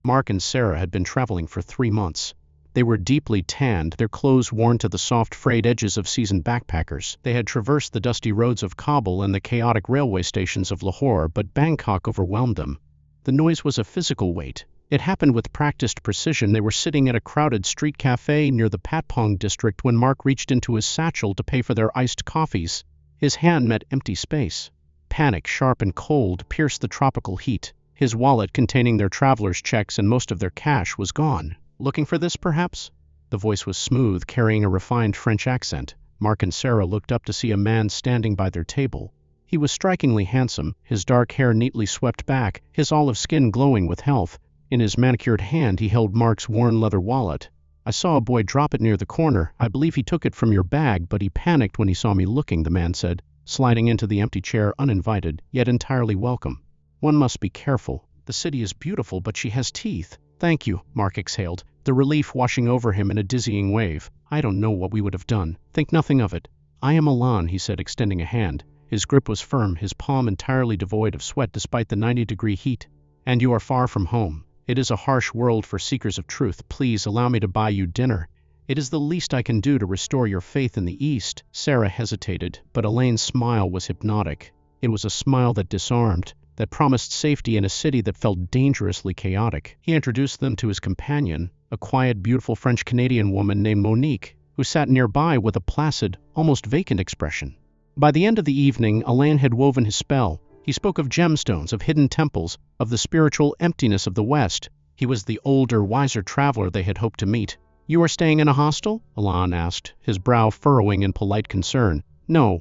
Mark and Sarah had been traveling for 3 months. They were deeply tanned, their clothes worn to the soft frayed edges of seasoned backpackers. They had traversed the dusty roads of Kabul and the chaotic railway stations of Lahore, but Bangkok overwhelmed them. The noise was a physical weight. It happened with practiced precision. They were sitting at a crowded street cafe near the Patpong district when Mark reached into his satchel to pay for their iced coffees. His hand met empty space. Panic, sharp and cold, pierced the tropical heat. His wallet containing their traveler's checks and most of their cash was gone. Looking for this, perhaps? The voice was smooth, carrying a refined French accent. Mark and Sarah looked up to see a man standing by their table. He was strikingly handsome, his dark hair neatly swept back, his olive skin glowing with health. In his manicured hand he held Mark's worn leather wallet. "I saw a boy drop it near the corner. I believe he took it from your bag, but he panicked when he saw me looking," the man said, sliding into the empty chair uninvited, yet entirely welcome. "One must be careful. The city is beautiful, but she has teeth." "Thank you," Mark exhaled, the relief washing over him in a dizzying wave. "I don't know what we would have done." "Think nothing of it. I am Alan," he said, extending a hand. His grip was firm, his palm entirely devoid of sweat despite the 90-degree heat. "And you are far from home. It is a harsh world for seekers of truth. Please allow me to buy you dinner. It is the least I can do to restore your faith in the East." Sarah hesitated, but Elaine's smile was hypnotic. It was a smile that disarmed, that promised safety in a city that felt dangerously chaotic. He introduced them to his companion, a quiet, beautiful French-Canadian woman named Monique, who sat nearby with a placid, almost vacant expression. By the end of the evening, Alain had woven his spell. He spoke of gemstones, of hidden temples, of the spiritual emptiness of the West. He was the older, wiser traveler they had hoped to meet. "You are staying in a hostel?" Alain asked, his brow furrowing in polite concern. No,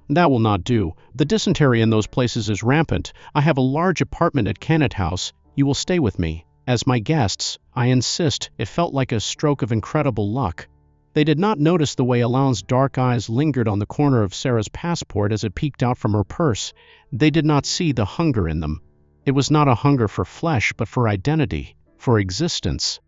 that will not do. The dysentery in those places is rampant. I have a large apartment at Cannet House. You will stay with me. As my guests, I insist." It felt like a stroke of incredible luck. They did not notice the way Alain's dark eyes lingered on the corner of Sarah's passport as it peeked out from her purse. They did not see the hunger in them. It was not a hunger for flesh, but for identity, for existence.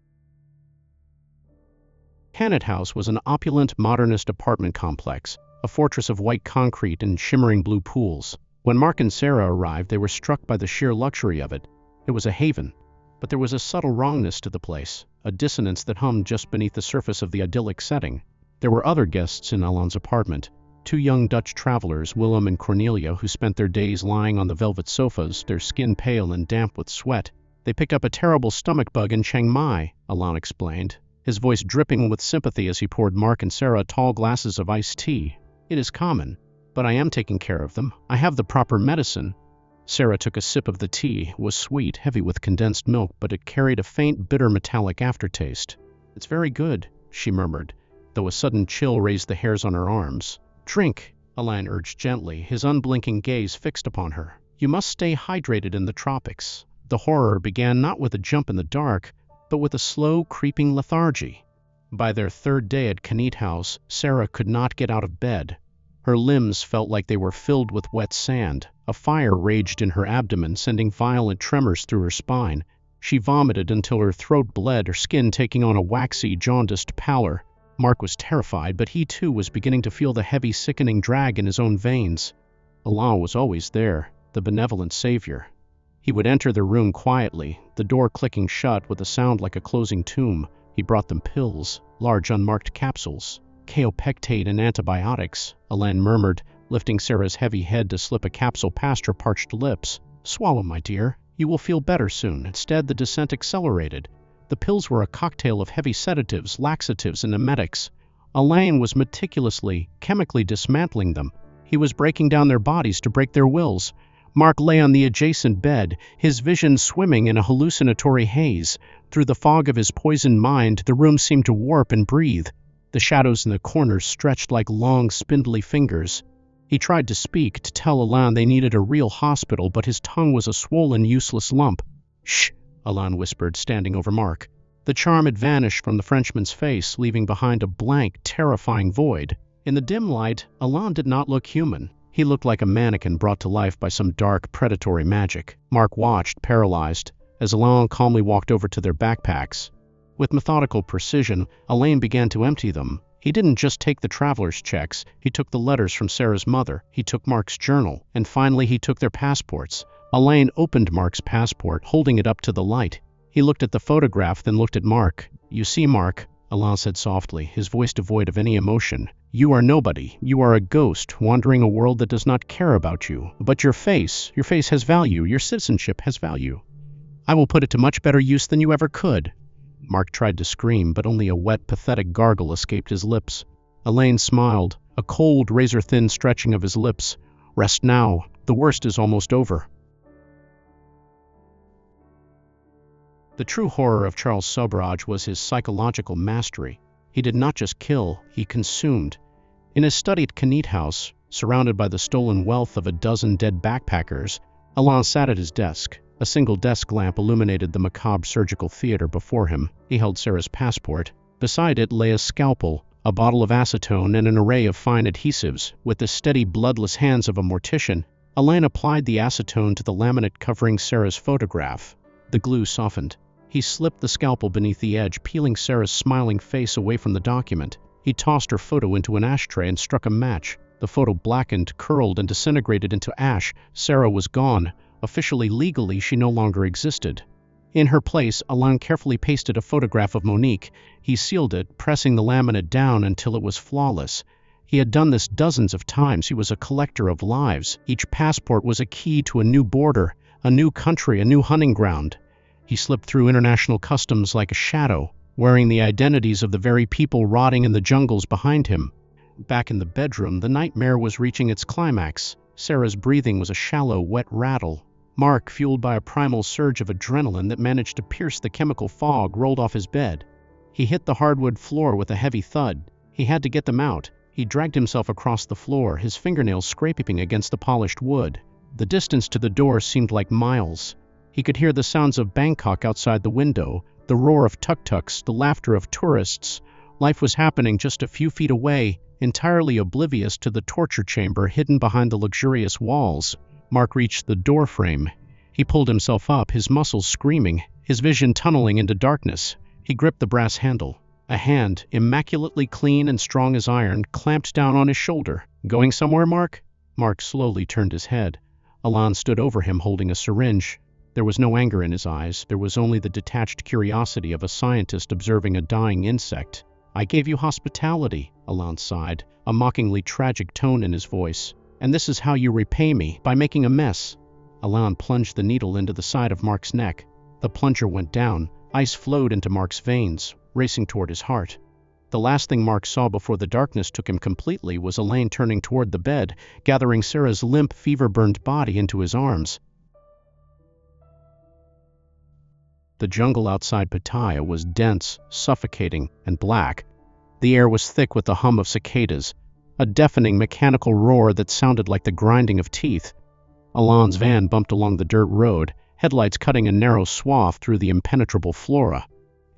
Cannet House was an opulent, modernist apartment complex, a fortress of white concrete and shimmering blue pools. When Mark and Sarah arrived, they were struck by the sheer luxury of it. It was a haven. But there was a subtle wrongness to the place, a dissonance that hummed just beneath the surface of the idyllic setting. There were other guests in Alain's apartment, 2 young Dutch travelers, Willem and Cornelia, who spent their days lying on the velvet sofas, their skin pale and damp with sweat. "They picked up a terrible stomach bug in Chiang Mai," Alain explained, his voice dripping with sympathy as he poured Mark and Sarah tall glasses of iced tea. "It is common, but I am taking care of them. I have the proper medicine." Sarah took a sip of the tea. It was sweet, heavy with condensed milk, but it carried a faint, bitter metallic aftertaste. "It's very good," she murmured, though a sudden chill raised the hairs on her arms. "Drink," Alain urged gently, his unblinking gaze fixed upon her. "You must stay hydrated in the tropics." The horror began not with a jump in the dark, but with a slow, creeping lethargy. By their 3rd day at Cannet House, Sarah could not get out of bed. Her limbs felt like they were filled with wet sand. A fire raged in her abdomen, sending violent tremors through her spine. She vomited until her throat bled, her skin taking on a waxy, jaundiced pallor. Mark was terrified, but he too was beginning to feel the heavy, sickening drag in his own veins. Alain was always there, the benevolent savior. He would enter their room quietly, the door clicking shut with a sound like a closing tomb. He brought them pills, large unmarked capsules. "Kaopectate and antibiotics," Alain murmured, lifting Sarah's heavy head to slip a capsule past her parched lips. "Swallow, my dear. You will feel better soon." Instead, the descent accelerated. The pills were a cocktail of heavy sedatives, laxatives, and emetics. Alain was meticulously, chemically dismantling them. He was breaking down their bodies to break their wills. Mark lay on the adjacent bed, his vision swimming in a hallucinatory haze. Through the fog of his poisoned mind, the room seemed to warp and breathe. The shadows in the corners stretched like long, spindly fingers. He tried to speak, to tell Alain they needed a real hospital, but his tongue was a swollen, useless lump. "Shh," Alain whispered, standing over Mark. The charm had vanished from the Frenchman's face, leaving behind a blank, terrifying void. In the dim light, Alain did not look human. He looked like a mannequin brought to life by some dark, predatory magic. Mark watched, paralyzed, as Alain calmly walked over to their backpacks. With methodical precision, Alain began to empty them. He didn't just take the traveler's checks, he took the letters from Sarah's mother, he took Mark's journal, and finally he took their passports. Alain opened Mark's passport, holding it up to the light. He looked at the photograph, then looked at Mark. "You see, Mark," Alain said softly, his voice devoid of any emotion. "You are nobody. You are a ghost, wandering a world that does not care about you. But your face has value, your citizenship has value. I will put it to much better use than you ever could." Mark tried to scream, but only a wet, pathetic gargle escaped his lips. Alain smiled, a cold, razor-thin stretching of his lips. "Rest now. The worst is almost over." The true horror of Charles Sobhraj was his psychological mastery. He did not just kill, he consumed. In his study at Khanit House, surrounded by the stolen wealth of a dozen dead backpackers, Alain sat at his desk. A single desk lamp illuminated the macabre surgical theater before him. He held Sarah's passport. Beside it lay a scalpel, a bottle of acetone, and an array of fine adhesives. With the steady, bloodless hands of a mortician, Alain applied the acetone to the laminate covering Sarah's photograph. The glue softened. He slipped the scalpel beneath the edge, peeling Sarah's smiling face away from the document. He tossed her photo into an ashtray and struck a match. The photo blackened, curled, and disintegrated into ash. Sarah was gone. Officially, legally, she no longer existed. In her place, Alain carefully pasted a photograph of Monique. He sealed it, pressing the laminate down until it was flawless. He had done this dozens of times. He was a collector of lives. Each passport was a key to a new border, a new country, a new hunting ground. He slipped through international customs like a shadow, wearing the identities of the very people rotting in the jungles behind him. Back in the bedroom, the nightmare was reaching its climax. Sarah's breathing was a shallow, wet rattle. Mark, fueled by a primal surge of adrenaline that managed to pierce the chemical fog, rolled off his bed. He hit the hardwood floor with a heavy thud. He had to get them out. He dragged himself across the floor, his fingernails scraping against the polished wood. The distance to the door seemed like miles. He could hear the sounds of Bangkok outside the window, the roar of tuk-tuks, the laughter of tourists. Life was happening just a few feet away, entirely oblivious to the torture chamber hidden behind the luxurious walls. Mark reached the doorframe. He pulled himself up, his muscles screaming, his vision tunneling into darkness. He gripped the brass handle. A hand, immaculately clean and strong as iron, clamped down on his shoulder. "Going somewhere, Mark?" Mark slowly turned his head. Alain stood over him holding a syringe. There was no anger in his eyes. There was only the detached curiosity of a scientist observing a dying insect. "I gave you hospitality," Alain sighed, a mockingly tragic tone in his voice. "And this is how you repay me, by making a mess." Alain plunged the needle into the side of Mark's neck. The plunger went down. Ice flowed into Mark's veins, racing toward his heart. The last thing Mark saw before the darkness took him completely was Alain turning toward the bed, gathering Sarah's limp, fever-burned body into his arms. The jungle outside Pattaya was dense, suffocating, and black. The air was thick with the hum of cicadas, a deafening mechanical roar that sounded like the grinding of teeth. Alain's van bumped along the dirt road, headlights cutting a narrow swath through the impenetrable flora.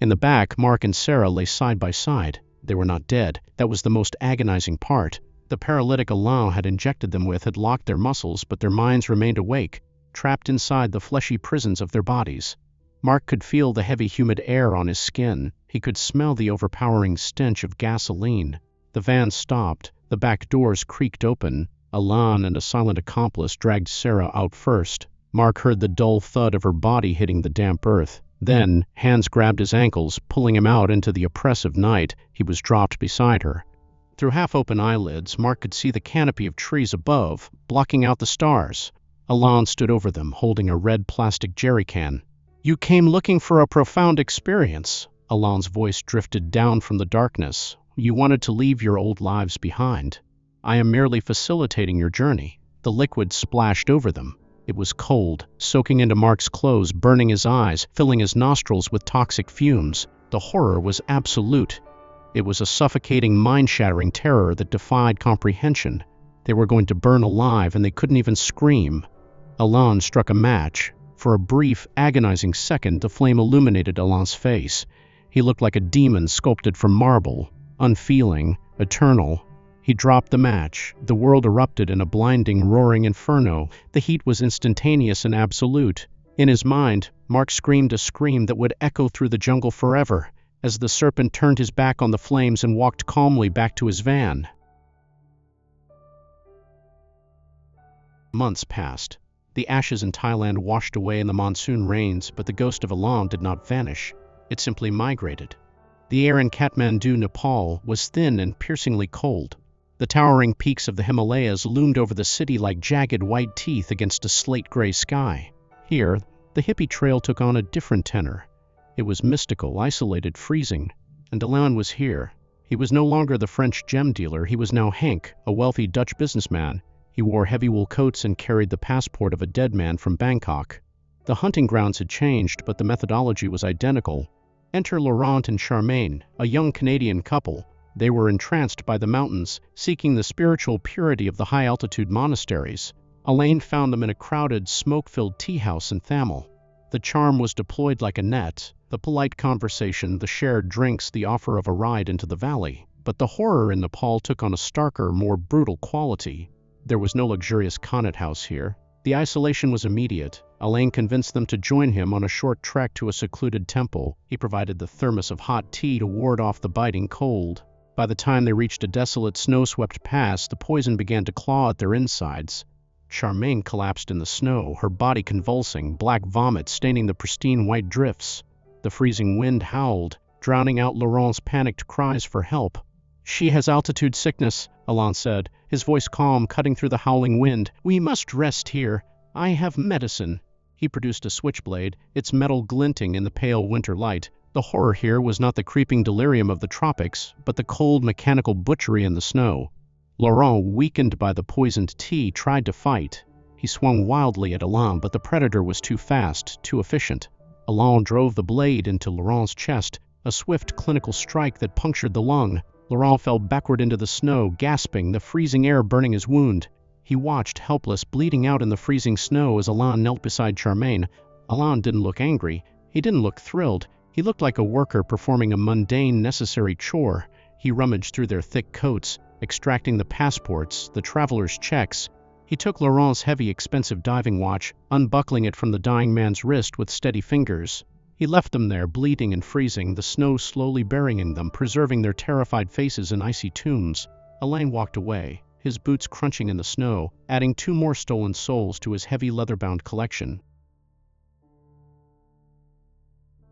In the back, Mark and Sarah lay side by side. They were not dead. That was the most agonizing part. The paralytic Alain had injected them with had locked their muscles, but their minds remained awake, trapped inside the fleshy prisons of their bodies. Mark could feel the heavy, humid air on his skin. He could smell the overpowering stench of gasoline. The van stopped. The back doors creaked open. Alain and a silent accomplice dragged Sarah out first. Mark heard the dull thud of her body hitting the damp earth. Then, hands grabbed his ankles, pulling him out into the oppressive night. He was dropped beside her. Through half-open eyelids, Mark could see the canopy of trees above, blocking out the stars. Alain stood over them, holding a red plastic jerrycan. "You came looking for a profound experience." Alain's voice drifted down from the darkness. "You wanted to leave your old lives behind. I am merely facilitating your journey." The liquid splashed over them. It was cold, soaking into Mark's clothes, burning his eyes, filling his nostrils with toxic fumes. The horror was absolute. It was a suffocating, mind-shattering terror that defied comprehension. They were going to burn alive, and they couldn't even scream. Alain struck a match. For a brief, agonizing second, the flame illuminated Alain's face. He looked like a demon sculpted from marble, unfeeling, eternal. He dropped the match. The world erupted in a blinding, roaring inferno. The heat was instantaneous and absolute. In his mind, Mark screamed a scream that would echo through the jungle forever, as the Serpent turned his back on the flames and walked calmly back to his van. Months passed. The ashes in Thailand washed away in the monsoon rains, but the ghost of Alan did not vanish. It simply migrated. The air in Kathmandu, Nepal, was thin and piercingly cold. The towering peaks of the Himalayas loomed over the city like jagged white teeth against a slate-gray sky. Here, the hippie trail took on a different tenor. It was mystical, isolated, freezing. And Alan was here. He was no longer the French gem dealer. He was now Henk, a wealthy Dutch businessman. He wore heavy wool coats and carried the passport of a dead man from Bangkok. The hunting grounds had changed, but the methodology was identical. Enter Laurent and Charmaine, a young Canadian couple. They were entranced by the mountains, seeking the spiritual purity of the high-altitude monasteries. Elaine found them in a crowded, smoke-filled tea house in Thamel. The charm was deployed like a net, the polite conversation, the shared drinks, the offer of a ride into the valley. But the horror in Nepal took on a starker, more brutal quality. There was no luxurious Connaught house here. The isolation was immediate. Elaine convinced them to join him on a short trek to a secluded temple. He provided the thermos of hot tea to ward off the biting cold. By the time they reached a desolate, snow-swept pass, the poison began to claw at their insides. Charmaine collapsed in the snow, her body convulsing, black vomit staining the pristine white drifts. The freezing wind howled, drowning out Laurent's panicked cries for help. "She has altitude sickness," Alain said, his voice calm, cutting through the howling wind. "We must rest here. I have medicine." He produced a switchblade, its metal glinting in the pale winter light. The horror here was not the creeping delirium of the tropics, but the cold mechanical butchery in the snow. Laurent, weakened by the poisoned tea, tried to fight. He swung wildly at Alain, but the predator was too fast, too efficient. Alain drove the blade into Laurent's chest, a swift clinical strike that punctured the lung. Laurent fell backward into the snow, gasping, the freezing air burning his wound. He watched, helpless, bleeding out in the freezing snow as Alain knelt beside Charmaine. Alain didn't look angry. He didn't look thrilled. He looked like a worker performing a mundane, necessary chore. He rummaged through their thick coats, extracting the passports, the traveler's checks. He took Laurent's heavy, expensive diving watch, unbuckling it from the dying man's wrist with steady fingers. He left them there, bleeding and freezing, the snow slowly burying them, preserving their terrified faces in icy tombs. Alain walked away, his boots crunching in the snow, adding 2 more stolen souls to his heavy leather-bound collection.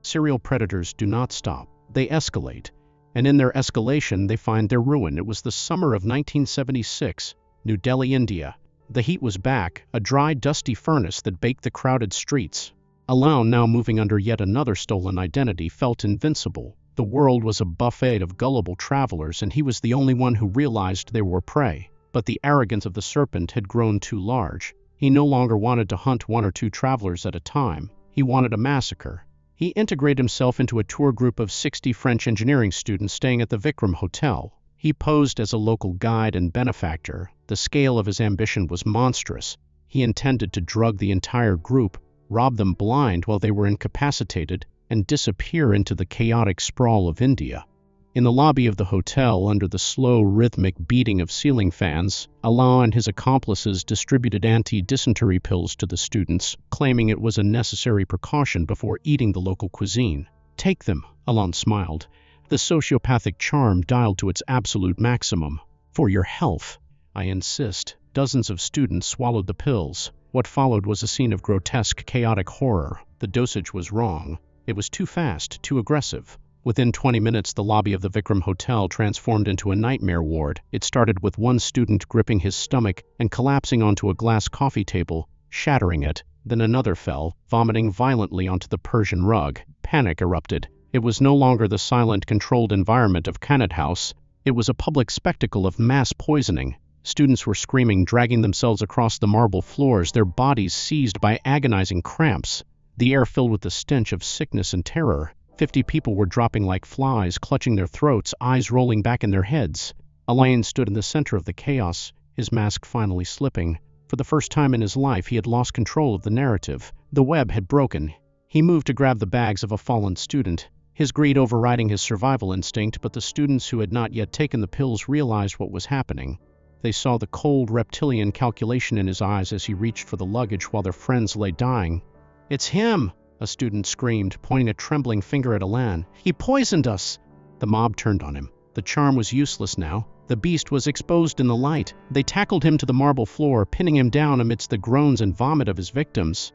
Serial predators do not stop. They escalate. And in their escalation, they find their ruin. It was the summer of 1976, New Delhi, India. The heat was back, a dry, dusty furnace that baked the crowded streets. Alain, now moving under yet another stolen identity, felt invincible. The world was a buffet of gullible travelers, and he was the only one who realized they were prey. But the arrogance of the Serpent had grown too large. He no longer wanted to hunt 1 or 2 travelers at a time. He wanted a massacre. He integrated himself into a tour group of 60 French engineering students staying at the Vikram Hotel. He posed as a local guide and benefactor. The scale of his ambition was monstrous. He intended to drug the entire group, rob them blind while they were incapacitated, and disappear into the chaotic sprawl of India. In the lobby of the hotel, under the slow, rhythmic beating of ceiling fans, Alain and his accomplices distributed anti-dysentery pills to the students, claiming it was a necessary precaution before eating the local cuisine. "Take them," Alain smiled, the sociopathic charm dialed to its absolute maximum. "For your health, I insist." Dozens of students swallowed the pills. What followed was a scene of grotesque, chaotic horror. The dosage was wrong. It was too fast, too aggressive. Within 20 minutes, the lobby of the Vikram Hotel transformed into a nightmare ward. It started with one student gripping his stomach and collapsing onto a glass coffee table, shattering it. Then another fell, vomiting violently onto the Persian rug. Panic erupted. It was no longer the silent, controlled environment of Connaught House. It was a public spectacle of mass poisoning. Students were screaming, dragging themselves across the marble floors, their bodies seized by agonizing cramps. The air filled with the stench of sickness and terror. 50 people were dropping like flies, clutching their throats, eyes rolling back in their heads. Alain stood in the center of the chaos, his mask finally slipping. For the first time in his life, he had lost control of the narrative. The web had broken. He moved to grab the bags of a fallen student. his greed overriding his survival instinct. But the students who had not yet taken the pills realized what was happening. They saw the cold reptilian calculation in his eyes as he reached for the luggage while their friends lay dying. "It's him!" a student screamed, pointing a trembling finger at Alan. "He poisoned us!" The mob turned on him. The charm was useless now. The beast was exposed in the light. They tackled him to the marble floor, pinning him down amidst the groans and vomit of his victims.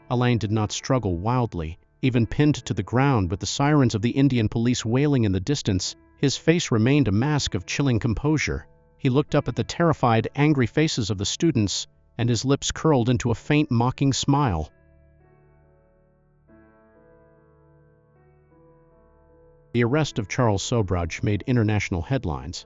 Alain did not struggle wildly. Even pinned to the ground with the sirens of the Indian police wailing in the distance, his face remained a mask of chilling composure. He looked up at the terrified, angry faces of the students, and his lips curled into a faint, mocking smile. The arrest of Charles Sobhraj made international headlines.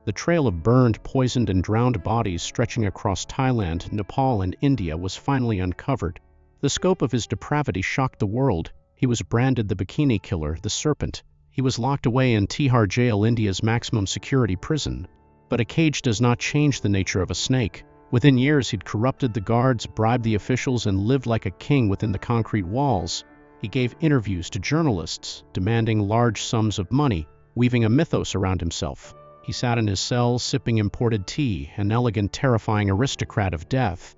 The trail of burned, poisoned, and drowned bodies stretching across Thailand, Nepal, and India was finally uncovered. The scope of his depravity shocked the world. He was branded the Bikini killer, the Serpent. He was locked away in Tihar jail, India's maximum security prison. But a cage does not change the nature of a snake. Within years, he'd corrupted the guards, bribed the officials, and lived like a king within the concrete walls. He gave interviews to journalists, demanding large sums of money, weaving a mythos around himself. He sat in his cell, sipping imported tea, an elegant, terrifying aristocrat of death.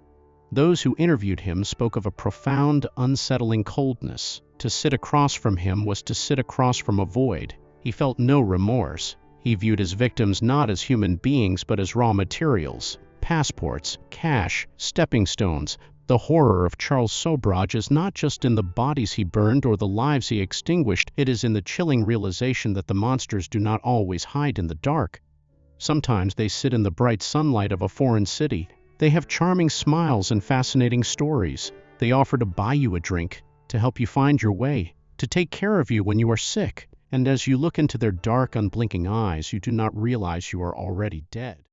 Those who interviewed him spoke of a profound, unsettling coldness. To sit across from him was to sit across from a void. He felt no remorse. He viewed his victims not as human beings but as raw materials, passports, cash, stepping stones. The horror of Charles Sobhraj is not just in the bodies he burned or the lives he extinguished, it is in the chilling realization that the monsters do not always hide in the dark. Sometimes they sit in the bright sunlight of a foreign city. They have charming smiles and fascinating stories. They offer to buy you a drink, to help you find your way, to take care of you when you are sick. And as you look into their dark, unblinking eyes, you do not realize you are already dead.